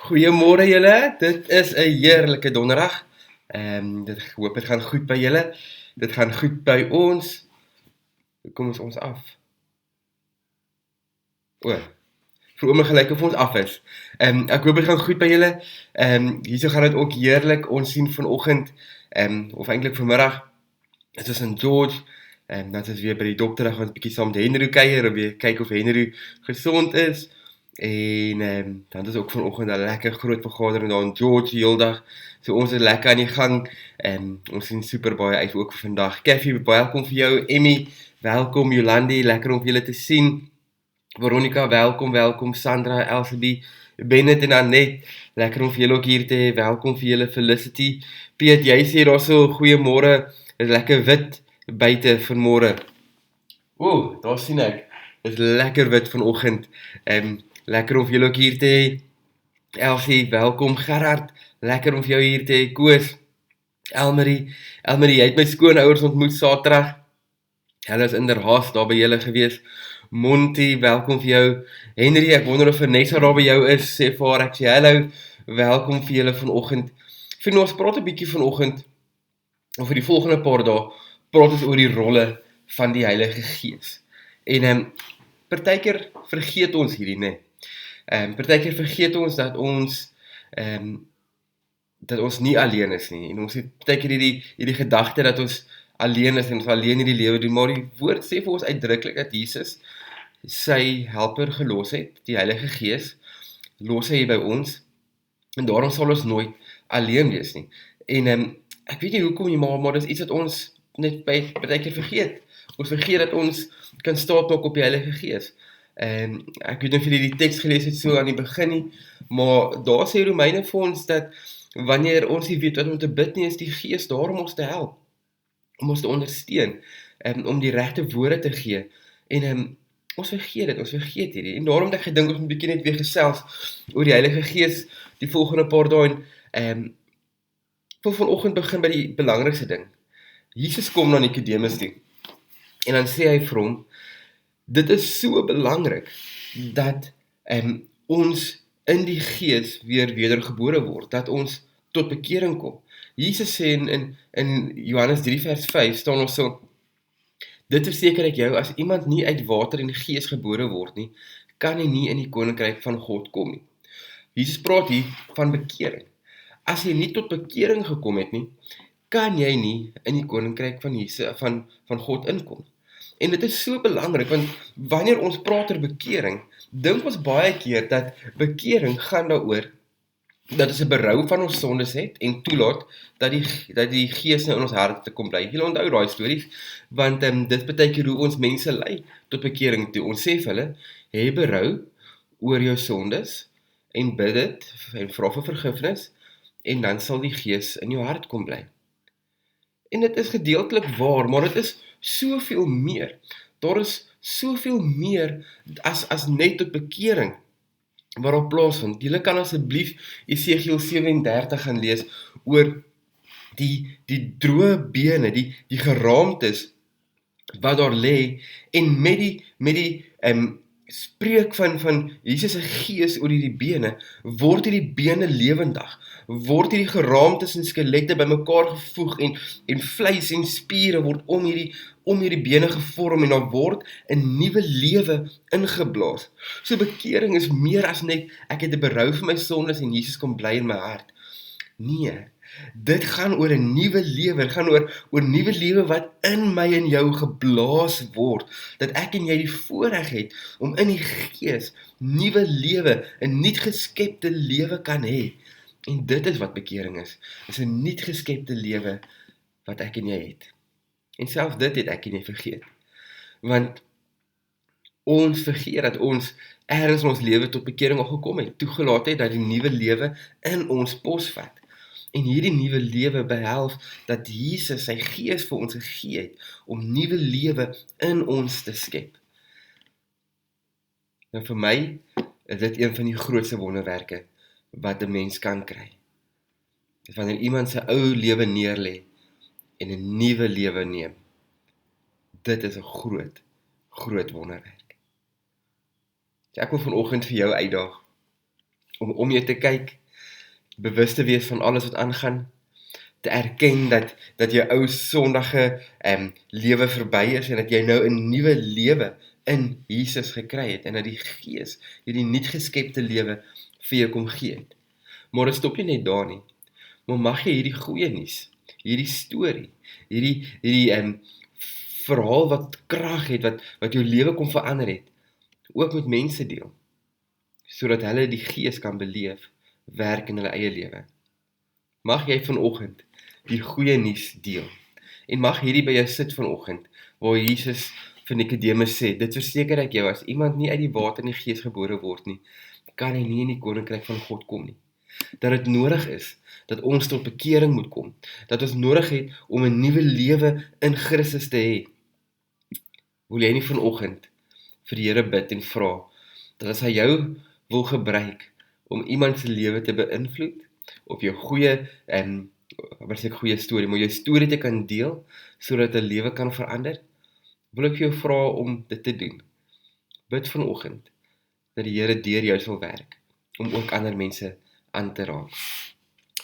Goeiemôre julle, dit is 'n heerlike donderdag. Ek hoop dit gaan goed by julle. Dit gaan goed by ons. Kom ons af. Vir oomlik gelyk of ons af is. Ek hoop dit gaan goed by julle. Hierso gaan dit ook heerlik. Ons sien vanoggend, of eintlik vanmiddag, dit is in George. Dat is weer by die dokter, dan gaan ons 'n bietjie saam met Henry kuier, en weer kyk of Henry gesond is. En dan is ook vanoggend 'n lekker groot vergadering daar in George heeldag. So ons is lekker aan die gang. Ons sien super baie uit ook vir vandag. Kathy, welkom vir jou. Emmy, welkom. Jolandi, lekker om julle te sien. Veronica, welkom. Sandra, Elsie, Bennett en Annette, lekker om vir julle ook hier te hê. Welkom vir julle. Felicity. Piet, jy sê daar so goeiemôre. Is lekker wit buite vanmôre. Daar sien ek. Is lekker wit vanoggend. Lekker om vir julle ook hier te hê. Elsie, welkom. Gerard, lekker om vir jou hier te hê. Koos, Elmarie, jy het my skoonouers ontmoet Saterdag. Hulle is in der Haas daar by julle gewees. Monty, welkom vir jou. Henry, ek wonder of Vanessa daar by jou is. Sê vir haar, ek sê hallo. Welkom vir julle vanoggend. Ons praat 'n bietjie vanoggend, of vir die volgende paar dae, praat ons oor die rolle van die Heilige Gees. En partykeer vergeet ons hierdie, né? Partykeer vergeet ons dat ons nie alleen is nie. En ons het partykeer hierdie gedagte dat ons alleen is en ons alleen hierdie lewe doen, maar die woord sê vir ons uitdruklik dat Jesus sy helper gelos het, die Heilige Gees, los hy by ons, en daarom sal ons nooit alleen wees nie. En ek weet nie hoekom nie, maar dis iets wat ons net partykeer vergeet. Ons vergeet dat ons kan staat maak op die Heilige Gees. Ek weet nie of julle die teks gelees het so aan die begin nie, maar daar sê Romeine vir ons dat wanneer ons nie weet wat om te bid nie, is die Gees daar om ons te help, om ons te ondersteun, om die regte woorde te gee. En ons vergeet hierdie. En daarom het ek gedink ons moet 'n bietjie net weer gesels oor die Heilige Gees die volgende paar dae. En wil vanoggend begin by die belangrikste ding. Jesus kom na Nikodemus toe. En dan sê hy vir hom, dit is so belangrik dat ons in die Gees weer wedergebore word, dat ons tot bekering kom. Jesus sê in Johannes 3 vers 5 staan ons so, dit verseker ek jou, as iemand nie uit water en Gees gebore word nie, kan hy nie in die koninkryk van God kom nie. Jesus praat hier van bekering. As jy nie tot bekering gekom het nie, kan jy nie in die koninkryk van God inkom. En dit is so belangrik, want wanneer ons praat oor bekering, dink ons baie keer dat bekering gaan daaroor, dat ons 'n berou van ons sondes het, en toelaat dat die Gees in ons hart te kom bly. Julle onthou daai stories, want dit beteken hoe ons mense lei tot bekering toe. Ons sê vir hulle, hê berou oor jou sondes, en bid dit en vra vir vergifnis en dan sal die Gees in jou hart kom bly. En dit is gedeeltelik waar, maar dit is soveel meer. Daar is soveel meer as net tot bekering waarop plaasvind. Julle kan asseblief Esegiel 37 gaan lees oor die droë bene, die geraamtes wat daar lê en met die spreek van Jesus se gees oor hierdie bene, word hierdie bene lewendig, word hierdie geraamtes en skelette bymekaar gevoeg en vleis en spiere word om hierdie bene gevorm en daar word 'n nuwe lewe ingeblaas. So bekering is meer as net ek het 'n berou vir my sondes en Jesus kom bly in my hart. Nee, dit gaan oor 'n nuwe lewe, dit gaan oor nuwe lewe wat in my en jou geblaas word, dat ek en jy die voorreg het om in die Gees nuwe lewe, 'n nuut geskepte lewe kan hê. En dit is wat bekering is 'n nuut geskepte lewe wat ek en jy het. En selfs dit het ek en jy vergeet. Want ons vergeet dat ons ergens in ons lewe tot bekering al gekom het, toegelaat het dat die nuwe lewe in ons posvat. En hierdie nuwe lewe behels dat Jesus sy Gees vir ons gegee het om nuwe lewe in ons te skep. Nou vir my is dit een van die grootste wonderwerke wat 'n mens kan kry. Dis wanneer iemand sy ou lewe neerlê en 'n nuwe lewe neem. Dit is 'n groot wonderwerk. So ek wil vanoggend vir jou uitdaag om jou te kyk, bewus te wees van alles wat aangaan, te erken dat jou ou sondige lewe verby is en dat jy nou 'n nuwe lewe in Jesus gekry het en dat die Gees hierdie nuut geskepte lewe vir jou kom gee het. Maar dit stop nie net daar nie. Maar mag jy hierdie goeie nuus, hierdie storie, hierdie verhaal wat krag het, wat jou lewe kom verander het, ook met mense deel, sodat hulle die Gees kan beleef, werk in hulle eie lewe. Mag jy vanoggend die goeie nuus deel, en mag hierdie by jou sit vanoggend, waar Jesus vir Nikodemus sê, dit verseker ek jou, as iemand nie uit die water en die Gees gebore word nie, kan hy nie in die koninkryk van God kom nie. Dat dit nodig is, dat ons tot bekering moet kom, dat ons nodig het om 'n nuwe lewe in Christus te hê. Wil jy nie vanoggend vir die Here bid en vra, dat as hy jou wil gebruik, om iemand se lewe te beïnvloed, of jou goeie storie, maar jou storie te kan deel, sodat 'n lewe kan verander, wil ek jou vra om dit te doen. Bid vanoggend, dat die Here deur jou sal werk, om ook ander mense aan te raak.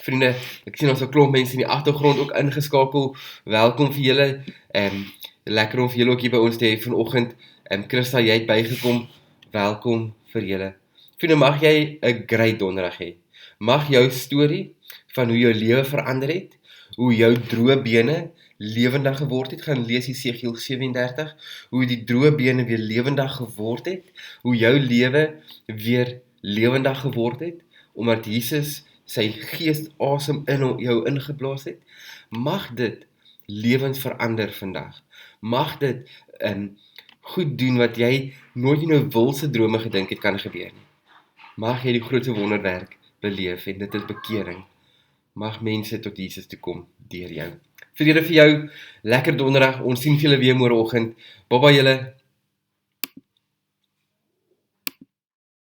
Vriende, ek sien ons 'n klomp mense in die agtergrond ook ingeskakel, welkom vir julle, lekker om vir julle ook hier by ons te hê vanoggend, Christa, jy het bygekom, welkom vir julle. Vriende, mag jy 'n great donderdag hê. Mag jou storie van hoe jou lewe verander het, hoe jou droë bene lewendig geword het, gaan lees Esegiel 37, hoe die droë bene weer lewendig geword het, hoe jou lewe weer lewendig geword het, omdat Jesus sy Gees asem in jou ingeblaas het. Mag dit lewens verander vandag. Mag dit goed doen wat jy nooit in jou wildste drome gedink het kan gebeur nie. Mag jy die grootste wonderwerk beleef en dit is bekering. Mag mense tot Jesus toe kom deur jou. Vrede vir jou, lekker donderdag, ons sien julle weer môreoggend. Baba julle.